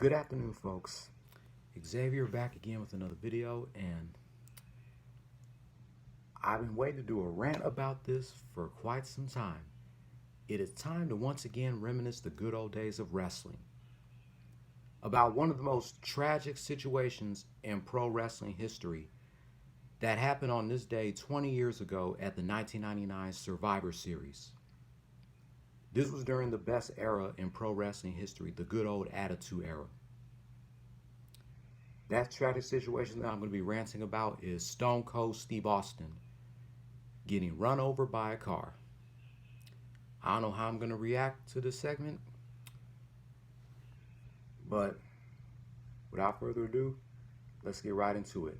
Good afternoon, folks. Xavier back again with another video, and I've been waiting to do a rant about this for quite some time. It is time to once again reminisce the good old days of wrestling. About one of the most tragic situations in pro wrestling history that happened on this day 20 years ago at the 1999 Survivor Series. This was during the best era in pro wrestling history, the good old Attitude Era. That tragic situation that I'm going to be ranting about is Stone Cold Steve Austin getting run over by a car. I don't know how I'm going to react to this segment, but without further ado, let's get right into it.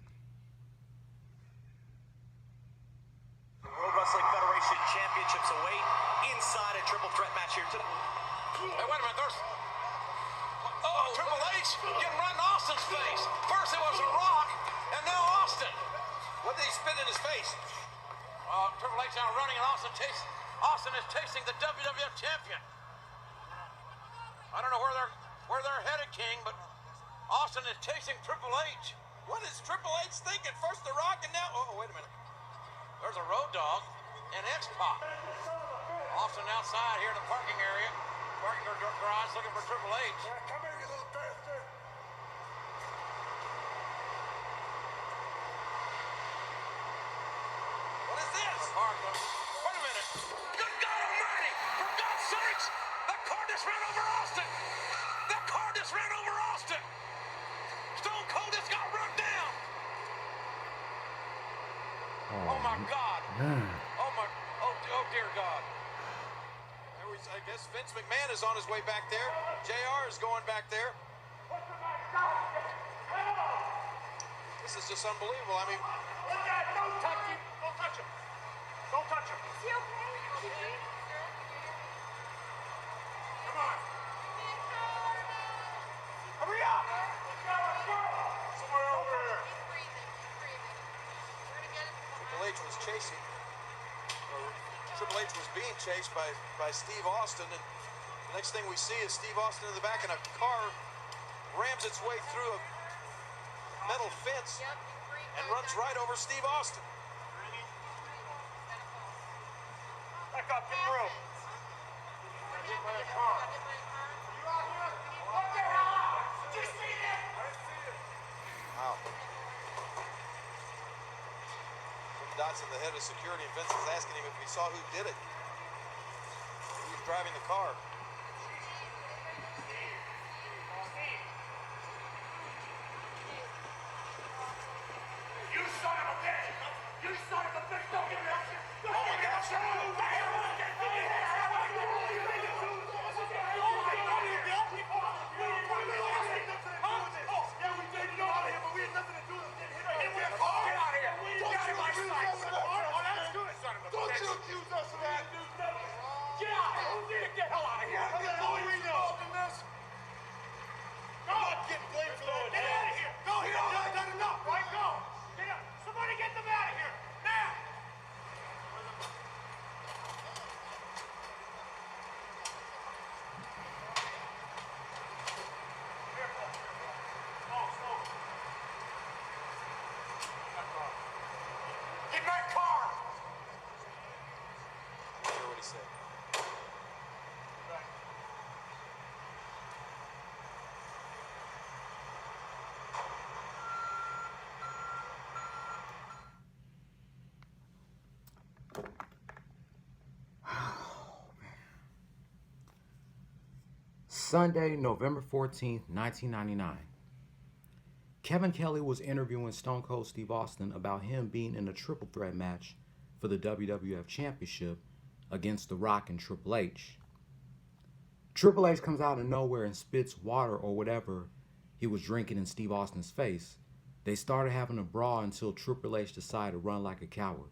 World Wrestling Federation Championships await inside a triple threat match here today. Hey, wait a minute, there's... Triple H getting right in Austin's face. First it was The Rock, and now Austin. What did he spit in his face? Triple H now running, and Austin is chasing the WWF champion. I don't know where they're headed, King, but Austin is chasing Triple H. What is Triple H thinking? First The Rock, and now... Oh, wait a minute. There's a Road Dogg and X-Pac. Austin outside here in the parking area, parking garage, looking for Triple H. Yeah, come here, you little bastard. What is this? Wait a minute. Good God Almighty! For God's sakes! That car just ran over Austin! That car just ran over Austin! Stone Cold just got run down! Oh my God! Oh dear God! I guess Vince McMahon is on his way back there. JR is going back there. This is just unbelievable. I mean... Don't touch him. Don't touch him. Don't touch him. Is he okay? Come on. Hurry up. Somewhere over here. He's breathing. We're gonna get him. Triple H was chasing... Triple H was being chased by Steve Austin, and the next thing we see is Steve Austin in the back, and a car rams its way through a metal fence and runs right over Steve Austin. Back up, get through. Hit by a car. You out here? What the hell? Did you see it? I see it. Wow. Dotson, the head of security, and Vince is asking him if he saw who did it. He was driving the car. You son of a bitch! You son of a bitch! Don't give me that shit! Oh my gosh. Don't you accuse us of that, dude! Get out! Get the hell out of here! That's all we know! Go! I'm not getting blamed for that! Get out of here! Go! You've done enough, right? Go! Get up! Somebody get them out of here! Now! Careful! Slow! Get in that car! Hear what he said. Sunday, November 14th, 1999. Kevin Kelly was interviewing Stone Cold Steve Austin about him being in a triple threat match for the WWF Championship against The Rock and Triple H. Triple H comes out of nowhere and spits water or whatever he was drinking in Steve Austin's face. They started having a brawl until Triple H decided to run like a coward.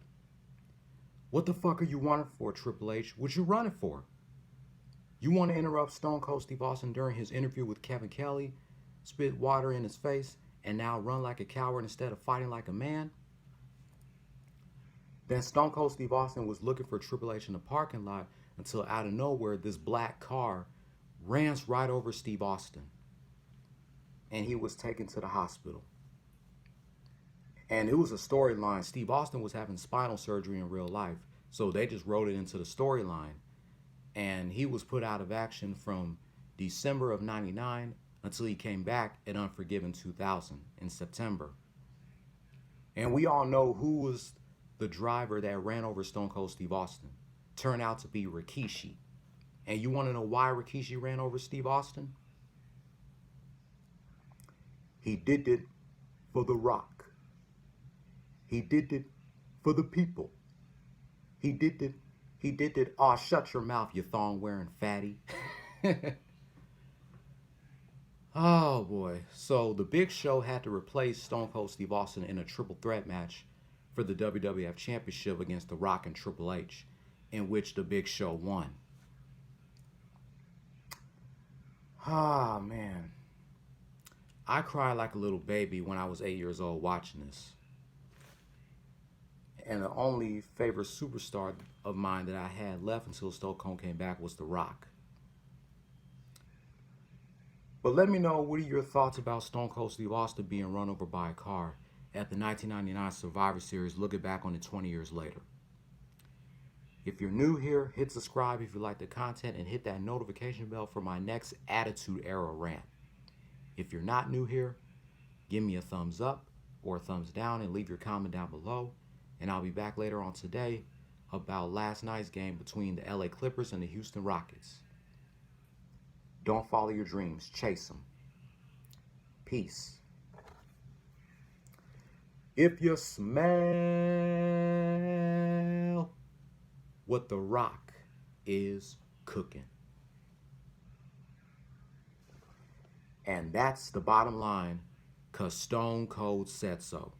What the fuck are you running for, Triple H? What you running for? You want to interrupt Stone Cold Steve Austin during his interview with Kevin Kelly, spit water in his face, and now run like a coward instead of fighting like a man? Then Stone Cold Steve Austin was looking for Triple H in the parking lot until out of nowhere this black car rams right over Steve Austin. and he was taken to the hospital. And it was a storyline. Steve Austin was having spinal surgery in real life, so they just wrote it into the storyline. And he was put out of action from December of 99 until he came back at Unforgiven 2000 in September. And we all know who was the driver that ran over Stone Cold Steve Austin. Turned out to be Rikishi. And you want to know why Rikishi ran over Steve Austin? He did it for The Rock. He did it for the people. He did it. Aw, shut your mouth, you thong wearing fatty. Oh boy. So the Big Show had to replace Stone Cold Steve Austin in a triple threat match for the WWF Championship against The Rock and Triple H, in which the Big Show won. Ah, man. I cried like a little baby when I was 8 years old watching this. And the only favorite superstar of mine that I had left until Stone Cold came back was The Rock. But let me know, what are your thoughts about Stone Cold Steve Austin being run over by a car at the 1999 Survivor Series, looking back on it 20 years later? If you're new here, hit subscribe if you like the content, and hit that notification bell for my next Attitude Era rant. If you're not new here, give me a thumbs up or a thumbs down and leave your comment down below. And I'll be back later on today about last night's game between the LA Clippers and the Houston Rockets. Don't follow your dreams, chase them. Peace. If you smell what The Rock is cooking. And that's the bottom line, 'cause Stone Cold said so.